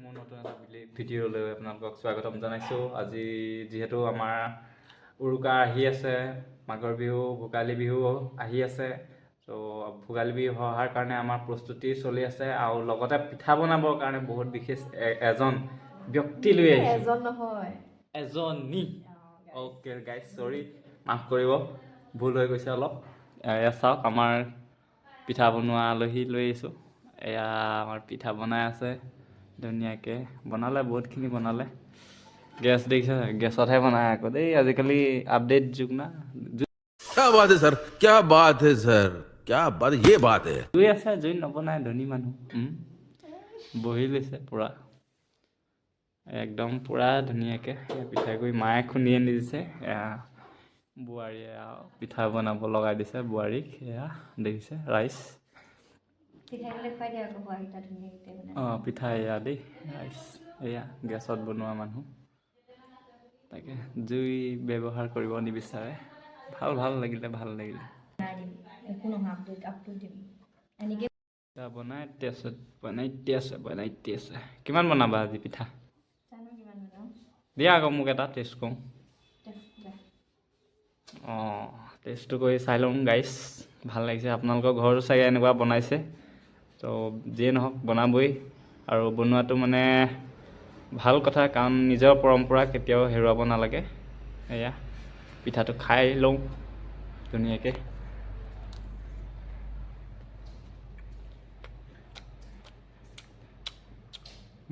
মোৰ নতুন এটা ভিডিঅ'লৈ আপোনালোকক স্বাগতম জনাইছোঁ। আজি যিহেতু আমাৰ উৰুকা আহি আছে, মাঘৰ বিহু, ভোগালী বিহু আহি আছে, ত' ভোগালী বিহু অহাৰ কাৰণে আমাৰ প্ৰস্তুতি চলি আছে আৰু লগতে পিঠা বনাবৰ কাৰণে বহুত বিশেষ এজন ব্যক্তি লৈ আহিছোঁ। এজন নহয়, এজনী। অ'কে গাইজ, চৰি, মাফ কৰিব, ভুল হৈ গৈছে অলপ। এয়া চাওক, আমাৰ পিঠা বনোৱা আলহী লৈ আহিছোঁ। এয়া আমাৰ পিঠা বনাই আছে ধুনীয়াকৈ, বনালে বহুতখিনি বনালে। গেছ দেখিছে, গেছতহে বনায় আকৌ দেই, আজিকালি আপডেট যুগ না। क्या बात है सर, क्या बात है सर, क्या बात, ये बात है। জুই আছে, জুই নবনায় ধনী মানুহ। বহি লৈছে পূৰা একদম পূৰা ধুনীয়াকৈ পিঠাগুড়ি মায়ে খুন্দি আনি দিছে। এয়া বোৱাৰীয়ে আৰু পিঠা বনাব লগাই দিছে বোৱাৰীক। এয়া দেখিছে ৰাইচ। অঁ, পিঠা এয়া দেই ৰাইচ। এয়া গেছত বনোৱা মানুহ, তাকে জুই ব্যৱহাৰ কৰিব নিবিচাৰে। ভাল লাগিলে, ভাল লাগিলে। বনাইতে আছে। কিমান বনাবা আজি পিঠা? দিয়া আকৌ মোক এটা টেষ্ট কৰোঁ। অঁ, টেষ্টটো কৰি চাই লওঁ গাইছ, ভাল লাগিছে। আপোনালোকৰ ঘৰতো চাগে এনেকুৱা বনাইছে, ত' যিয়ে নহওক বনাবই। আৰু বনোৱাটো মানে ভাল কথা, কাৰণ নিজৰ পৰম্পৰা কেতিয়াও হেৰুৱাব নালাগে। এয়া পিঠাটো খাই লওঁ ধুনীয়াকৈ।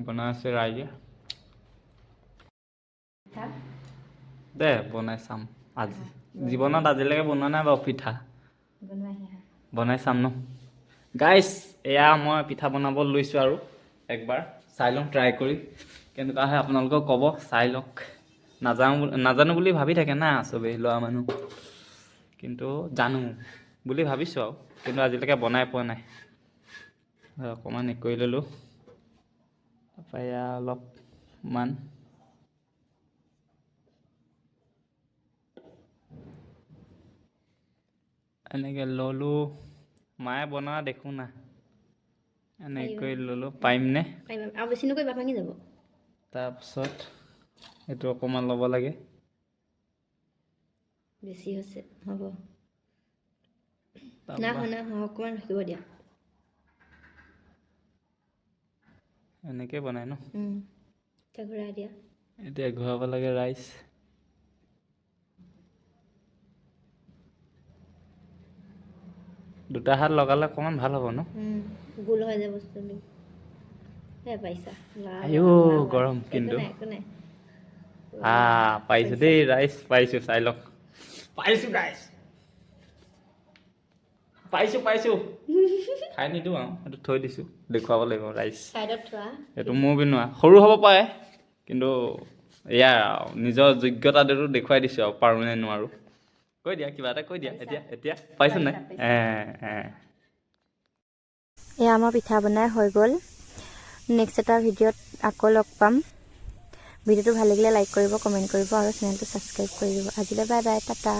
বনাই আছে ৰাইজে। দে বনাই চাম আজি। জীৱনত আজিলৈকে বনোৱা নাই বাৰু পিঠা, বনাই চাম ন গাইছ। এয়া মই পিঠা বনাব লৈছোঁ আৰু একবাৰ চাই লওঁ, ট্ৰাই কৰি কেনেকুৱা হয় আপোনালোকক ক'ব। চাই লওক। নাজানো বুলি ভাবি থাকে না চবেই, ল'ৰা মানুহ, কিন্তু জানো বুলি ভাবিছোঁ আৰু, কিন্তু আজিলৈকে বনাই পোৱা নাই। অকণমান কৰি ল'লোঁ, তাৰপৰা এয়া অলপমান এনেকৈ ল'লোঁ। মায়ে বনোৱা দেখোঁ না, এনেকৈ কৰি ল'লোঁ। পাৰিমনে? আৰু বেছি নকৰিবা, ভাঙি যাব। তাৰপিছত এইটো অকণমান ল'ব লাগে। বেছি হৈছে, হ'ব না, অকণমান ৰাখিব দিয়া। এনেকৈ বনাই ন? এতিয়া ঘূৰাই দিয়া। এতিয়া ঘূৰাব লাগে ৰাইচ। দুটা হাত লগালে অকণমান ভাল হ'ব ন? গোল হৈ যায় বস্তুটো। পাইছা? আইও গৰম কিন্তু। একো নাই। পাইছোঁ দেই ৰাইচ, পাইছোঁ। চাই লওক, পাইছোঁ গাইছ, পাইছোঁ। খাই নিদিওঁ আৰু, সেইটো থৈ দিছোঁ, দেখুৱাব লাগিব ৰাইচ। চাইডত থোৱা। এইটো মোৰ বিনোৱা, সৰু হ'ব পাৰে, কিন্তু এয়া নিজৰ যোগ্যতাটো দেখুৱাই দিছোঁ আৰু, পাৰোঁ নে নোৱাৰোঁ। কৈ দিয়া, কিবা এটা কৈ দিয়া। এতিয়া পাইছোঁ নাই? এয়া আমাৰ পিঠা বনাই হৈ গ'ল। নেক্সট এটা ভিডিঅ'ত আকৌ লগ পাম। ভিডিঅ'টো ভাল লাগিলে লাইক কৰিব, কমেণ্ট কৰিব আৰু চেনেলটো ছাবস্ক্ৰাইব কৰি দিব। আজিলৈ বাই বাই, টাটা।